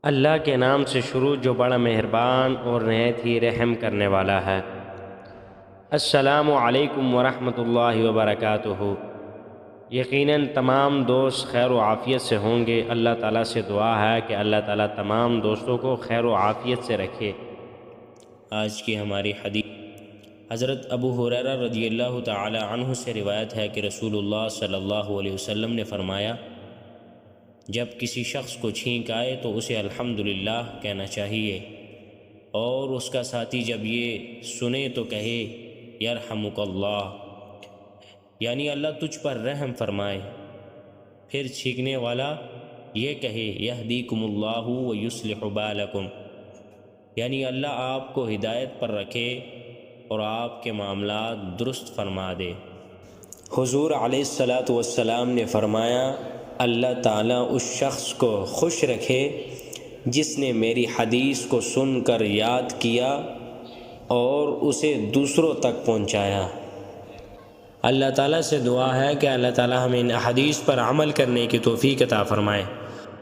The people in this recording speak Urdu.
اللہ کے نام سے شروع جو بڑا مہربان اور نہایت ہی رحم کرنے والا ہے۔ السلام علیکم ورحمۃ اللہ وبرکاتہ۔ یقیناً تمام دوست خیر و عافیت سے ہوں گے۔ اللہ تعالیٰ سے دعا ہے کہ اللہ تعالیٰ تمام دوستوں کو خیر و عافیت سے رکھے۔ آج کی ہماری حدیث حضرت ابو ہریرہ رضی اللہ تعالی عنہ سے روایت ہے کہ رسول اللہ صلی اللہ علیہ وسلم نے فرمایا، جب کسی شخص کو چھینک آئے تو اسے الحمدللہ کہنا چاہیے، اور اس کا ساتھی جب یہ سنے تو کہے یرحمک اللہ، یعنی اللہ تجھ پر رحم فرمائے۔ پھر چھینکنے والا یہ کہے یہدیکم اللہ ویصلح بالکم، یعنی اللہ آپ کو ہدایت پر رکھے اور آپ کے معاملات درست فرما دے۔ حضور علیہ السلام نے فرمایا، اللہ تعالیٰ اس شخص کو خوش رکھے جس نے میری حدیث کو سن کر یاد کیا اور اسے دوسروں تک پہنچایا۔ اللہ تعالیٰ سے دعا ہے کہ اللہ تعالیٰ ہمیں ان احادیث پر عمل کرنے کی توفیق عطا فرمائے۔